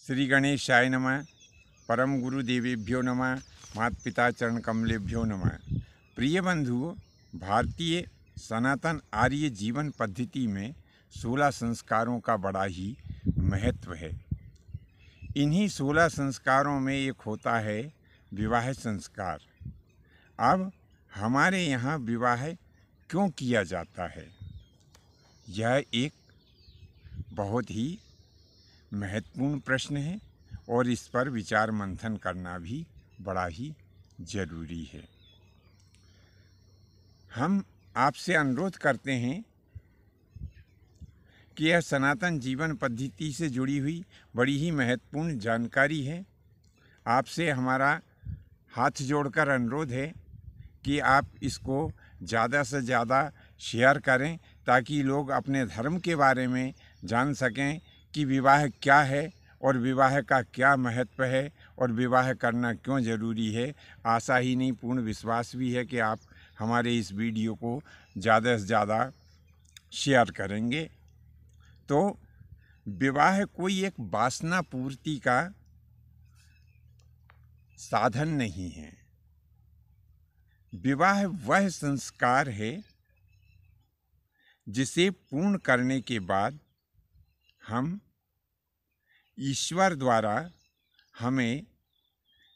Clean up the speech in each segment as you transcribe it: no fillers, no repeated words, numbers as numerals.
श्री गणेशाय नमः। परम गुरुदेवेभ्यो नमः। माता पिता चरण कमलेभ्यो नमः। प्रिय बंधुओं, भारतीय सनातन आर्य जीवन पद्धति में 16 संस्कारों का बड़ा ही महत्व है। इन्हीं 16 संस्कारों में एक होता है विवाह संस्कार। अब हमारे यहाँ विवाह क्यों किया जाता है, यह एक बहुत ही महत्वपूर्ण प्रश्न है और इस पर विचार मंथन करना भी बड़ा ही जरूरी है। हम आपसे अनुरोध करते हैं कि यह सनातन जीवन पद्धति से जुड़ी हुई बड़ी ही महत्वपूर्ण जानकारी है। आपसे हमारा हाथ जोड़कर अनुरोध है कि आप इसको ज़्यादा से ज़्यादा शेयर करें ताकि लोग अपने धर्म के बारे में जान सकें कि विवाह क्या है और विवाह का क्या महत्व है और विवाह करना क्यों ज़रूरी है। आशा ही नहीं, पूर्ण विश्वास भी है कि आप हमारे इस वीडियो को ज़्यादा से ज़्यादा शेयर करेंगे। तो विवाह कोई एक वासना पूर्ति का साधन नहीं है। विवाह वह संस्कार है जिसे पूर्ण करने के बाद हम ईश्वर द्वारा हमें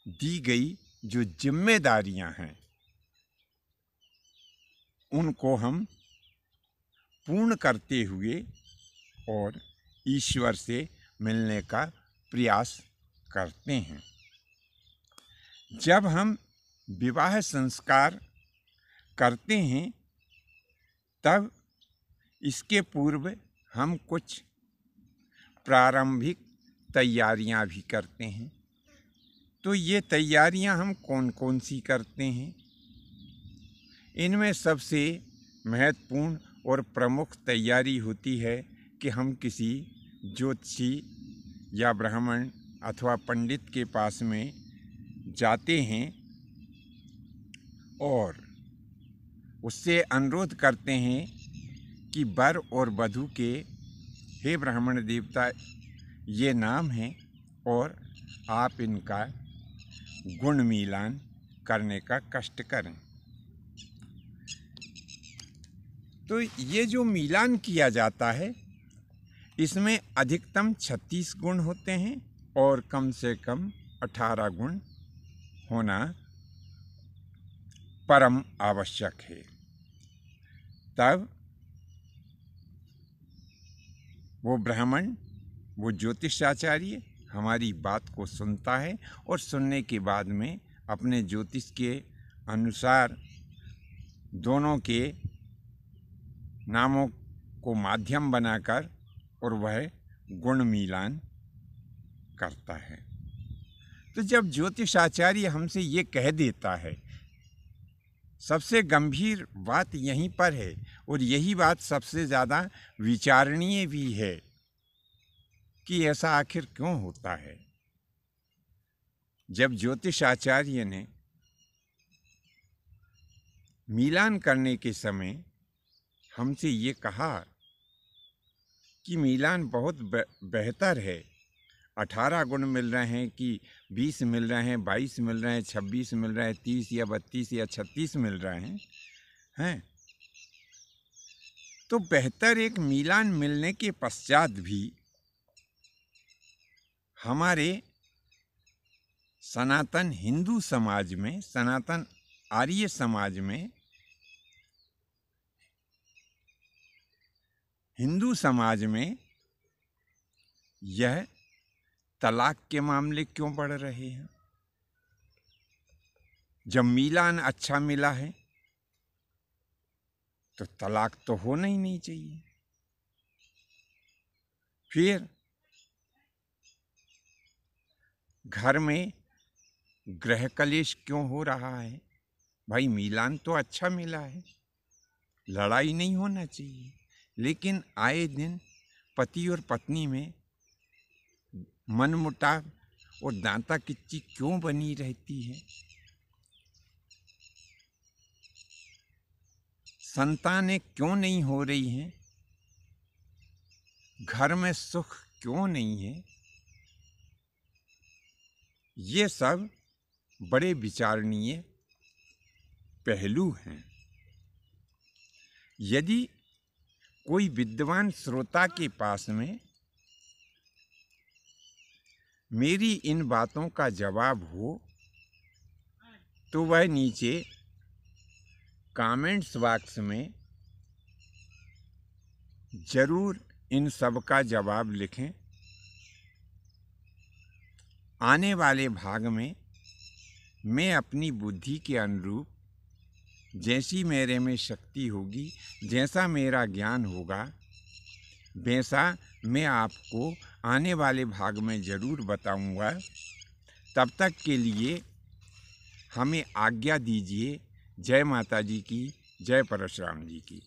दी गई जो जिम्मेदारियां हैं उनको हम पूर्ण करते हुए और ईश्वर से मिलने का प्रयास करते हैं। जब हम विवाह संस्कार करते हैं तब इसके पूर्व हम कुछ प्रारंभिक तैयारियां भी करते हैं। तो ये तैयारियां हम कौन कौन सी करते हैं? इनमें सबसे महत्वपूर्ण और प्रमुख तैयारी होती है कि हम किसी ज्योतिषी या ब्राह्मण अथवा पंडित के पास में जाते हैं और उससे अनुरोध करते हैं कि वर और वधू के, हे ब्राह्मण देवता, ये नाम है और आप इनका गुण मिलान करने का कष्ट करें। तो ये जो मिलान किया जाता है इसमें अधिकतम 36 गुण होते हैं और कम से कम 18 गुण होना परम आवश्यक है। तब वो ब्राह्मण, वो ज्योतिषाचार्य हमारी बात को सुनता है और सुनने के बाद में अपने ज्योतिष के अनुसार दोनों के नामों को माध्यम बनाकर और वह गुण मिलान करता है। तो जब ज्योतिषाचार्य हमसे ये कह देता है, सबसे गंभीर बात यहीं पर है और यही बात सबसे ज़्यादा विचारणीय भी है कि ऐसा आखिर क्यों होता है। जब ज्योतिषाचार्य ने मिलान करने के समय हमसे ये कहा कि मिलान बहुत बेहतर है, 18 गुण मिल रहे हैं कि 20 मिल रहे हैं, 22 मिल रहे हैं, 26 मिल रहे हैं, 30 या 32 या 36 मिल रहे हैं, तो बेहतर एक मिलान मिलने के पश्चात भी हमारे सनातन हिंदू समाज में, सनातन आर्य समाज में, हिंदू समाज में यह तलाक के मामले क्यों बढ़ रहे हैं? जब मिलान अच्छा मिला है तो तलाक तो होना ही नहीं चाहिए। फिर घर में गृह कलेश क्यों हो रहा है? भाई मिलान तो अच्छा मिला है, लड़ाई नहीं होना चाहिए, लेकिन आए दिन पति और पत्नी में मनमुटाव और दांता किच्ची क्यों बनी रहती है? संतानें क्यों नहीं हो रही हैं? घर में सुख क्यों नहीं है? ये सब बड़े विचारणीय पहलू हैं। यदि कोई विद्वान श्रोता के पास में मेरी इन बातों का जवाब हो तो वह नीचे कमेंट्स बॉक्स में जरूर इन सब का जवाब लिखें। आने वाले भाग में मैं अपनी बुद्धि के अनुरूप जैसी मेरे में शक्ति होगी, जैसा मेरा ज्ञान होगा, वैसा मैं आपको आने वाले भाग में ज़रूर बताऊंगा। तब तक के लिए हमें आज्ञा दीजिए। जय माता जी की, जय परशुराम जी की।